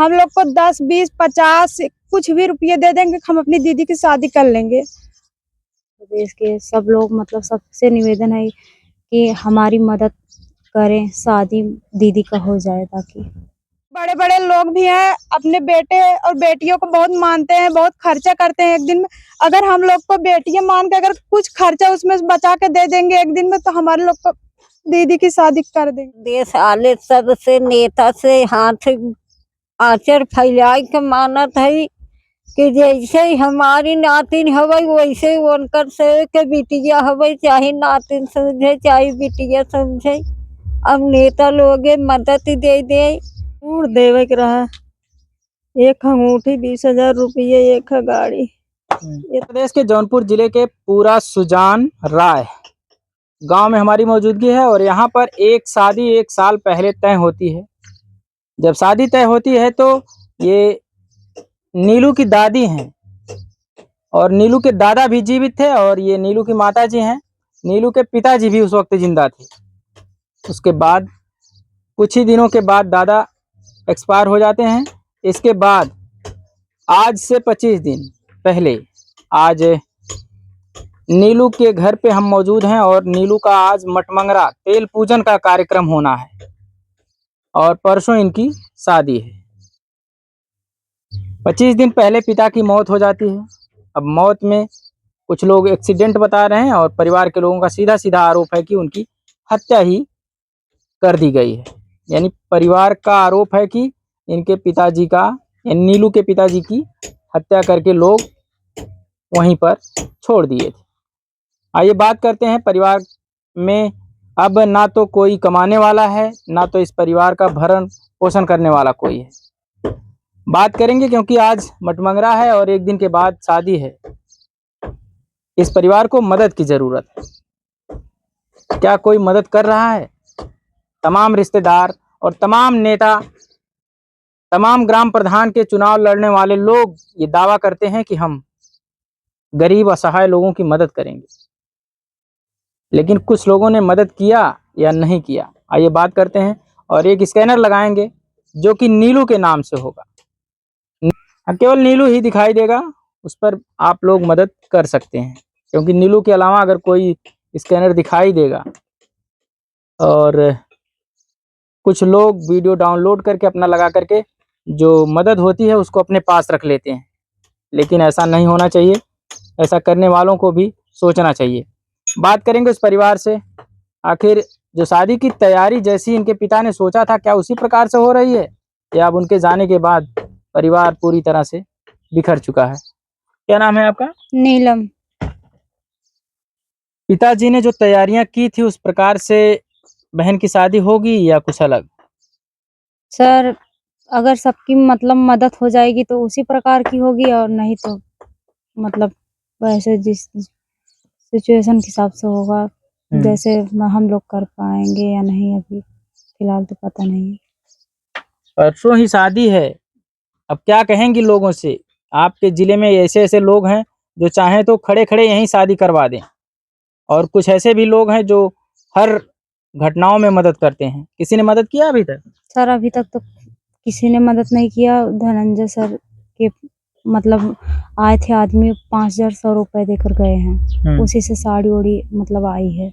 हम लोग को 10, 20, 50 कुछ भी रुपये दे देंगे, हम अपनी दीदी की शादी कर लेंगे। देश के सब लोग मतलब सबसे निवेदन है कि हमारी मदद करें, शादी दीदी का हो जाए। ताकि बड़े बड़े लोग भी हैं, अपने बेटे और बेटियों को बहुत मानते हैं, बहुत खर्चा करते हैं एक दिन में। अगर हम लोग को बेटियां मान के अगर कुछ खर्चा उसमें बचा के दे देंगे एक दिन में, तो हमारे लोग को दीदी की शादी कर देंगे। देश आले सबसे नेता से हाथ आचर फैलाए के मानत है कि जैसे हमारी नातिन हवे वैसे उनकर से के बिटिया हवे, चाहे नातिन समझे चाहे बिटिया समझे। अब नेता लोग मदद दे दे देवे के रहा, एक अंगूठी 20,000 रुपये, एक गाड़ी। प्रदेश के जौनपुर जिले के पूरा सुजान राय गांव में हमारी मौजूदगी है और यहाँ पर एक शादी 1 साल पहले तय होती है। जब शादी तय होती है तो ये नीलू की दादी हैं और नीलू के दादा भी जीवित थे और ये नीलू की माता जी हैं। नीलू के पिताजी भी उस वक्त जिंदा थे। उसके बाद कुछ ही दिनों के बाद दादा एक्सपायर हो जाते हैं। इसके बाद आज से 25 दिन पहले आज नीलू के घर पे हम मौजूद हैं और नीलू का आज मटमंगरा तेल पूजन का कार्यक्रम होना है और परसों इनकी शादी है। 25 दिन पहले पिता की मौत हो जाती है। अब मौत में कुछ लोग एक्सीडेंट बता रहे हैं और परिवार के लोगों का सीधा सीधा आरोप है कि उनकी हत्या ही कर दी गई है। यानी परिवार का आरोप है कि इनके पिताजी का यानी नीलू के पिताजी की हत्या करके लोग वहीं पर छोड़ दिए थे। आइए बात करते हैं। परिवार में अब ना तो कोई कमाने वाला है, ना तो इस परिवार का भरण पोषण करने वाला कोई है। बात करेंगे क्योंकि आज मटमंगरा है और एक दिन के बाद शादी है। इस परिवार को मदद की जरूरत है। क्या कोई मदद कर रहा है? तमाम रिश्तेदार और तमाम नेता, तमाम ग्राम प्रधान के चुनाव लड़ने वाले लोग ये दावा करते हैं कि हम गरीब असहाय लोगों की मदद करेंगे, लेकिन कुछ लोगों ने मदद किया या नहीं किया, आइए बात करते हैं। और एक स्कैनर लगाएंगे जो कि नीलू के नाम से होगा। केवल नीलू ही दिखाई देगा, उस पर आप लोग मदद कर सकते हैं क्योंकि नीलू के अलावा अगर कोई स्कैनर दिखाई देगा और कुछ लोग वीडियो डाउनलोड करके अपना लगा करके जो मदद होती है उसको अपने पास रख लेते हैं, लेकिन ऐसा नहीं होना चाहिए। ऐसा करने वालों को भी सोचना चाहिए। बात करेंगे उस परिवार से, आखिर जो शादी की तैयारी जैसी इनके पिता ने सोचा था क्या उसी प्रकार से हो रही है या अब उनके जाने के बाद परिवार पूरी तरह से बिखर चुका है? क्या नाम है आपका? नीलम। पिताजी ने जो तैयारियां की थी उस प्रकार से बहन की शादी होगी या कुछ अलग? सर अगर सबकी मतलब मदद हो जाएगी तो उसी प्रकार की होगी, और नहीं तो मतलब वैसे जिस सिचुएशन के हिसाब से होगा जैसे हम लोग कर पाएंगे या नहीं, अभी फिलहाल तो पता नहीं है। परसों ही शादी है, अब क्या कहेंगी लोगों से? आपके जिले में ऐसे ऐसे लोग हैं जो चाहें तो खड़े खड़े यहीं शादी करवा दें और कुछ ऐसे भी लोग हैं जो हर घटनाओं में मदद करते हैं। किसी ने मदद किया अभी तक? सर अभी तक तो किसी ने मदद नहीं किया। धनंजय सर के मतलब आए थे आदमी, 5,100 रुपए देकर गए हैं, उसी से साड़ी ओड़ी मतलब आई है।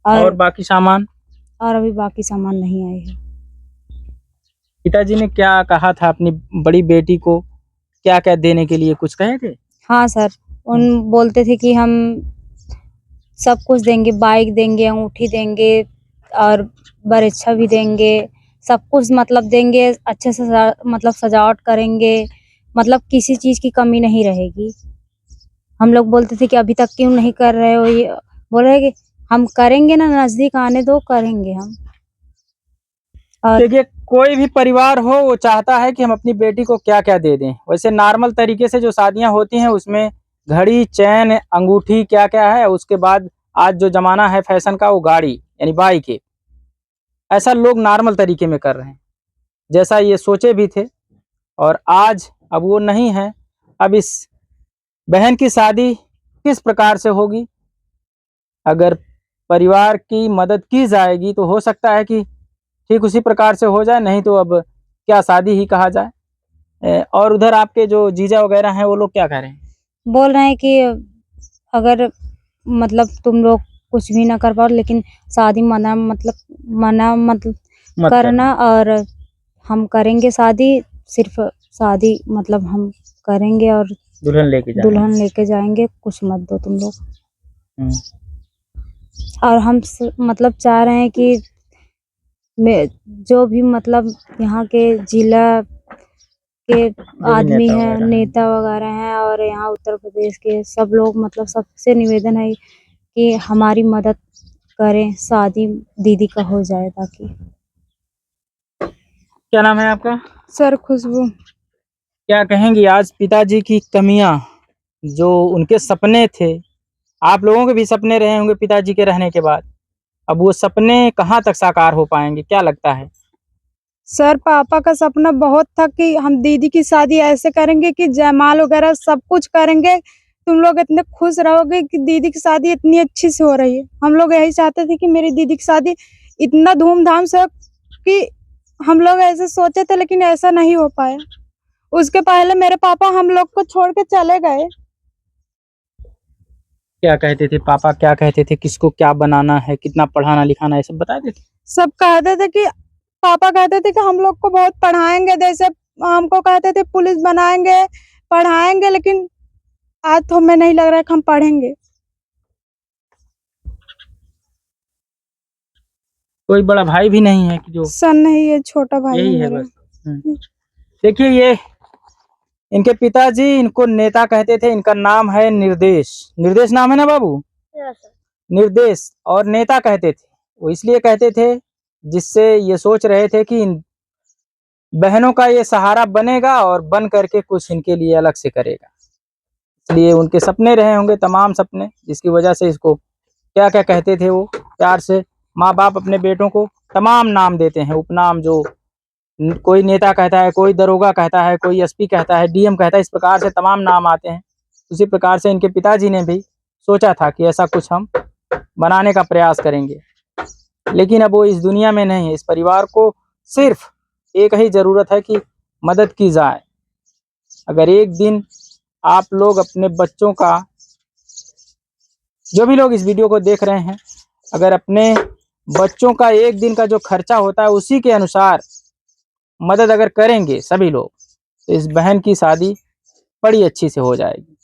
और बाकी सामान? और अभी बाकी सामान नहीं आए हैं। पिताजी ने क्या कहा था अपनी बड़ी बेटी को क्या क्या देने के लिए, कुछ कहे थे? हाँ सर, उन बोलते थे कि हम सब कुछ देंगे, बाइक देंगे, अंगूठी देंगे और बरेच्छा भी देंगे, सब कुछ मतलब देंगे, अच्छे से मतलब सजावट करेंगे, मतलब किसी चीज की कमी नहीं रहेगी। हम लोग बोलते थे कि अभी तक क्यों नहीं कर रहे हो, ये बोल रहे कि हम करेंगे ना, नजदीक आने दो, करेंगे हम। देखिए कोई भी परिवार हो वो चाहता है कि हम अपनी बेटी को क्या क्या दे दें। वैसे नॉर्मल तरीके से जो शादियां होती हैं उसमें घड़ी, चैन, अंगूठी क्या क्या है, उसके बाद आज जो जमाना है फैशन का वो गाड़ी यानी बाइक है। ऐसा लोग नॉर्मल तरीके में कर रहे हैं जैसा ये सोचे भी थे और आज अब वो नहीं है। अब इस बहन की शादी किस प्रकार से होगी? अगर परिवार की मदद की जाएगी तो हो सकता है कि ठीक उसी प्रकार से हो जाए, नहीं तो अब क्या शादी ही कहा जाए। और उधर आपके जो जीजा वगैरह हैं वो लोग क्या कह रहे हैं? बोल रहे हैं कि अगर मतलब तुम लोग कुछ भी ना कर पाओ, लेकिन शादी मना मत करना, और हम करेंगे शादी, सिर्फ शादी मतलब हम करेंगे और दुल्हन लेके जाएंगे। दुल्हन लेके जाएंगे, कुछ मत दो तुम लोग। हम्म। और हम मतलब चाह रहे हैं कि जो भी मतलब यहाँ के जिला के आदमी हैं, नेता वगैरह हैं, और यहाँ उत्तर प्रदेश के सब लोग, मतलब सबसे निवेदन है कि हमारी मदद करें, शादी दीदी का हो जाए ताकि। क्या नाम है आपका? सर खुशबू। क्या कहेंगी आज पिताजी की कमियां, जो उनके सपने थे, आप लोगों के भी सपने रहे होंगे पिताजी के रहने के बाद, अब वो सपने कहाँ तक साकार हो पाएंगे, क्या लगता है? सर पापा का सपना बहुत था कि हम दीदी की शादी ऐसे करेंगे कि जयमाल वगैरह सब कुछ करेंगे, तुम लोग इतने खुश रहोगे कि दीदी की शादी इतनी अच्छी से हो रही है। हम लोग यही चाहते थे कि मेरी दीदी की शादी इतना धूमधाम से हो कि हम लोग ऐसे सोचे थे, लेकिन ऐसा नहीं हो पाया। उसके पहले मेरे पापा हम लोग को छोड़ के चले गए। क्या कहते थे पापा, क्या कहते थे, किसको क्या बनाना है, कितना पढ़ाना लिखाना है, सब बता देते? सब कहते थे कि पापा कहते थे कि हम लोग को बहुत पढ़ाएंगे, जैसे हमको कहते थे पुलिस बनाएंगे, पढ़ाएंगे, लेकिन आज तो हमें नहीं लग रहा है कि हम पढ़ेंगे। कोई बड़ा भाई भी नहीं है कि जो? सन नहीं है, छोटा भाई यही है मेरा। बस। देखिए ये इनके पिताजी इनको नेता कहते थे, इनका नाम है निर्देश। निर्देश नाम है ना बाबू? निर्देश। और नेता कहते थे, वो इसलिए कहते थे जिससे ये सोच रहे थे कि इन बहनों का ये सहारा बनेगा और बन करके कुछ इनके लिए अलग से करेगा। इसलिए उनके सपने रहे होंगे, तमाम सपने, जिसकी वजह से इसको क्या क्या कहते थे वो प्यार से। माँ बाप अपने बेटों को तमाम नाम देते हैं, उपनाम, जो कोई नेता कहता है, कोई दरोगा कहता है, कोई एसपी कहता है, डीएम कहता है, इस प्रकार से तमाम नाम आते हैं। उसी प्रकार से इनके पिताजी ने भी सोचा था कि ऐसा कुछ हम बनाने का प्रयास करेंगे, लेकिन अब वो इस दुनिया में नहीं है। इस परिवार को सिर्फ एक ही जरूरत है कि मदद की जाए। अगर एक दिन आप लोग अपने बच्चों का, जो भी लोग इस वीडियो को देख रहे हैं, अगर अपने बच्चों का एक दिन का जो खर्चा होता है उसी के अनुसार मदद अगर करेंगे सभी लोग, तो इस बहन की शादी बड़ी अच्छी से हो जाएगी।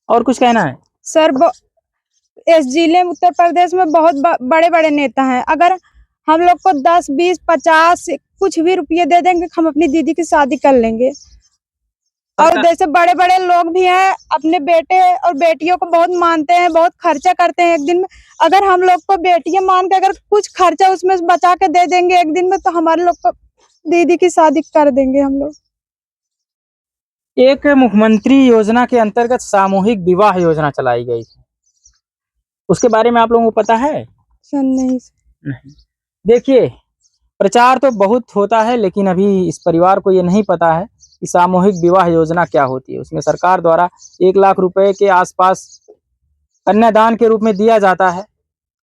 और कुछ कहना है? सर इस जिले में, उत्तर प्रदेश में बहुत बड़े बड़े नेता हैं। अगर हम लोग को 10, 20, 50 कुछ भी रुपये दे देंगे, हम अपनी दीदी की शादी कर लेंगे। और जैसे बड़े बड़े लोग भी हैं, अपने बेटे और बेटियों को बहुत मानते हैं, बहुत खर्चा करते हैं एक दिन में। अगर हम लोग को बेटियां मान के अगर कुछ खर्चा उसमें बचा के दे देंगे एक दिन में, तो हमारे लोग को दीदी की शादी कर देंगे हम लोग। एक मुख्यमंत्री योजना के अंतर्गत सामूहिक विवाह योजना चलाई गई थी, उसके बारे में आप लोगों को पता है? नहीं। देखिए प्रचार तो बहुत होता है, लेकिन अभी इस परिवार को ये नहीं पता है कि सामूहिक विवाह योजना क्या होती है। उसमें सरकार द्वारा 1 लाख रुपए के आसपास कन्यादान के रूप में दिया जाता है,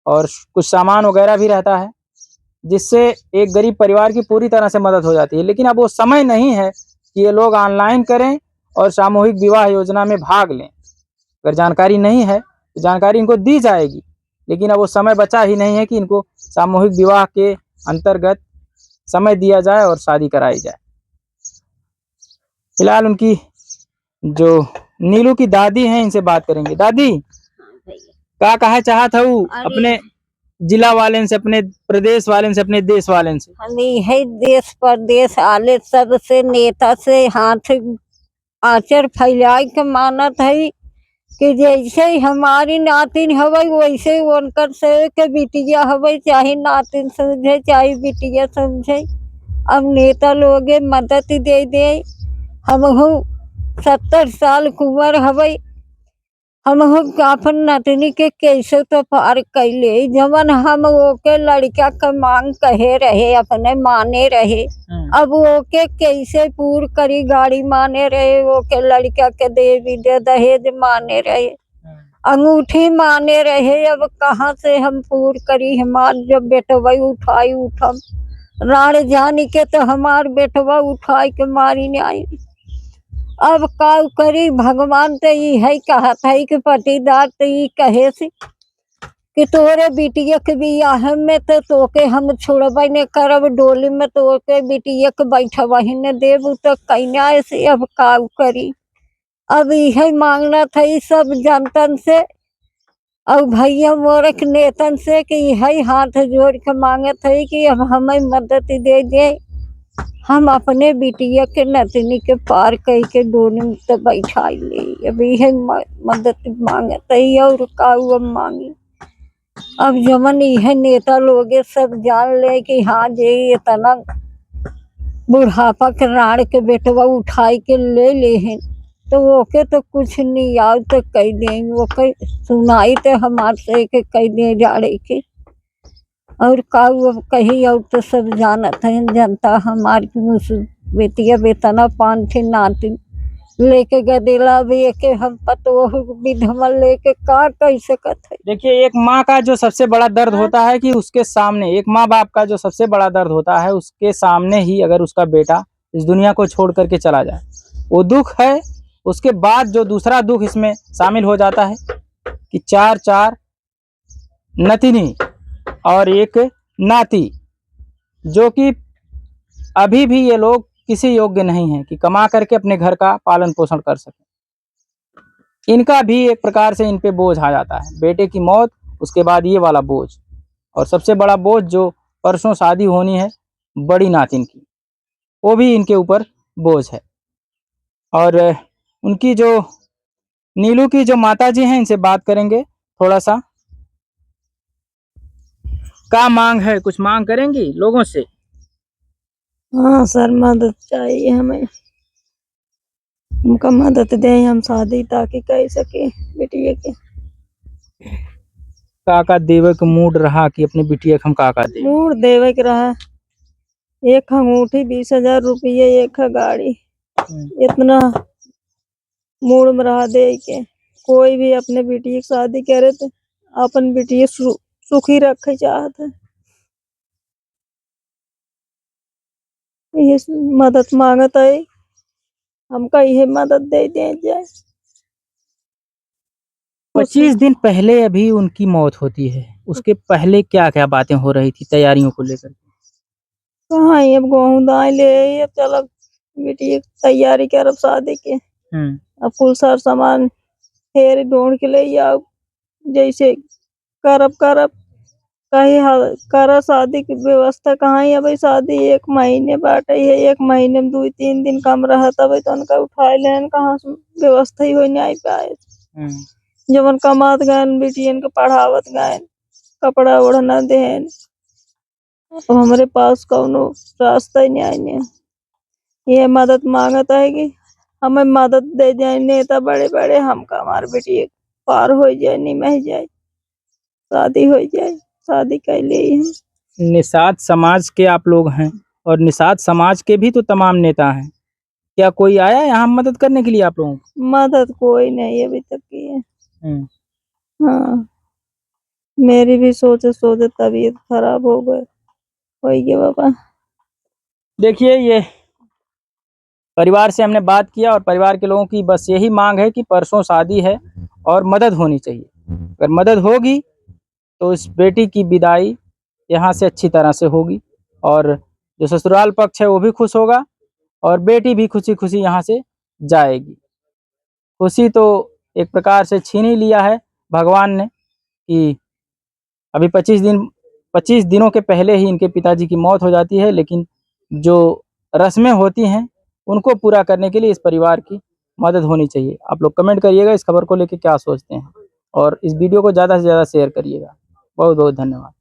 और कुछ सामान वगैरह भी रहता है, जिससे एक गरीब परिवार की पूरी तरह से मदद हो जाती है। लेकिन अब वो समय नहीं है कि ये लोग ऑनलाइन करें और सामूहिक विवाह योजना में भाग लें। अगर जानकारी नहीं है तो जानकारी इनको दी जाएगी, लेकिन अब वो समय बचा ही नहीं है कि इनको सामूहिक विवाह के अंतर्गत समय दिया जाए और शादी कराई जाए। फिलहाल उनकी जो नीलू की दादी हैं, इनसे बात करेंगे। दादी क्या कहा चाहत हूँ अपने जिला वाले से, अपने प्रदेश वाले से, अपने देश वाले से? है देश परदेश आले सबसे नेता से हाथ आचर फैलाए के मानत है कि जैसे हमारी नातिन हवई वैसे उनकर से के बिटिया हवई, चाहे नातिन समझे चाहे बिटिया समझे। अब नेता लोग मदद दे दे। हम 70 साल की उम्र हवई, हम अपन नतनी के कैसे तो पार कैले, जवन हम ओके लड़का का मांग कहे रहे, अपने माने रहे। अब ओके कैसे पूर करी, गाड़ी माने रहे, ओके लड़का के देवी दे दहेज माने रहे, अंगूठी माने रहे। अब कहाँ से हम पूर करी, हमार जब बेटवाई उठाई उठम राण जानी के तो हमार बेटवा उठाई के मारी ने आई। अब का करी, भगवान तो यही कहत है कि पटीदार तो ये कहे से कि तोरे बिटिया के बियाह में तो तोके हम छोड़बे न करब, डोली में तोके बिटिया के बैठबही न देब, तो कैना ऐसे अब का करी। अब यही मांगना था सब जनतन से और भैया मोर के नेतन से कि यही हाथ जोड़ के मांगत है कि अब हमें मदद दे दे, हम अपने बिटिया के नतनी के पार कह के डोली में तो बैठा ले। अब यही मदद मांगत है और का अब मांगी। अब जमन यह नेता लोग सब जान ले कि हाँ जे इतना बुढ़ापा के राण के बेटवा उठाई के ले हैं, तो ओके तो कुछ नहीं आओ तो कह देंगे, वो कह सुनाई तो हमार से के कह दे जाड़े के और का कही। और तो सब जानत है जनता हमारी बेटिया बेतना पान थे नाती लेके गदेला भी के हम पतो विधमल लेके का कह सकत है। देखिए, एक माँ का जो सबसे बड़ा दर्द होता है कि उसके सामने, एक माँ बाप का जो सबसे बड़ा दर्द होता है उसके सामने ही अगर उसका बेटा इस दुनिया को छोड़ करके चला जाए, वो दुख है। उसके बाद जो दूसरा दुख इसमें शामिल हो जाता है कि चार नतिनी और एक नाती, जो कि अभी भी ये लोग किसी योग्य नहीं है कि कमा करके अपने घर का पालन पोषण कर सके। इनका भी एक प्रकार से इन पे बोझ आ जाता है, बेटे की मौत, उसके बाद ये वाला बोझ, और सबसे बड़ा बोझ जो परसों शादी होनी है बड़ी नातिन की, वो भी इनके ऊपर बोझ है। और उनकी जो नीलू की जो माताजी हैं, इनसे बात करेंगे थोड़ा सा। क्या मांग है, कुछ मांग करेंगी लोगों से? हाँ सर, मदद चाहिए हमें, हमका मदद दें, हम शादी ताकि कर सके बिटिया के। काका देवे के मूड रहा कि अपने बिटिया के हम काका दे? मूड देवे के रहा, एक अंगूठी 20,000 रुपये, एक गाड़ी, इतना मूड में रहा दे के। कोई भी अपने बिटिया की शादी करे तो अपन बिटिया सुखी रखे चाहत है, ये मदद मांगत है, हमका यह मदद दे दे जाए। 25 दिन पहले अभी उनकी मौत होती है, उसके पहले क्या क्या बातें हो रही थी तैयारियों को लेकर? कहाँ अब गेहूं दाल ले, अब चल बिटिया की तैयारी करब शादी के। अब कुल सार सामान फेर ढूंढ के ले आओ, जैसे करब कहीं करा शादी की व्यवस्था। कहाँ है भाई, शादी 1 महीने बाटे है, 1 महीने में 2-3 दिन कम रहता भाई, तो उनका उठाए लेन कहाँ से व्यवस्था ही हो नहीं पाए। जब कमात गए बेटियन के पढ़ावत गए, कपड़ा ओढ़ना देन, अब हमारे पास कौनो रास्ता ही नहीं आए। ये मदद मांगता है कि हमें मदद दे जाए, नेता बड़े बड़े, हमका हमारे बेटी पार हो जाए, निमह जाए, शादी हो जाए, शादी कर लिए हम। निषाद समाज के आप लोग हैं, और निषाद समाज के भी तो तमाम नेता हैं, क्या कोई आया यहाँ मदद करने के लिए आप लोगों को? मदद कोई नहीं अभी तक की है। हाँ, मेरी भी सोचे तबीयत खराब हो गई बाबा। देखिए, ये परिवार से हमने बात किया और परिवार के लोगों की बस यही मांग है कि परसों शादी है और मदद होनी चाहिए। अगर मदद होगी तो इस बेटी की विदाई यहाँ से अच्छी तरह से होगी, और जो ससुराल पक्ष है वो भी खुश होगा, और बेटी भी खुशी खुशी यहाँ से जाएगी। खुशी तो एक प्रकार से छीन ही लिया है भगवान ने कि अभी 25 दिनों के पहले ही इनके पिताजी की मौत हो जाती है, लेकिन जो रस्में होती हैं उनको पूरा करने के लिए इस परिवार की मदद होनी चाहिए। आप लोग कमेंट करिएगा इस खबर को लेकर क्या सोचते हैं, और इस वीडियो को ज़्यादा से ज़्यादा शेयर करिएगा। बहुत बहुत धन्यवाद।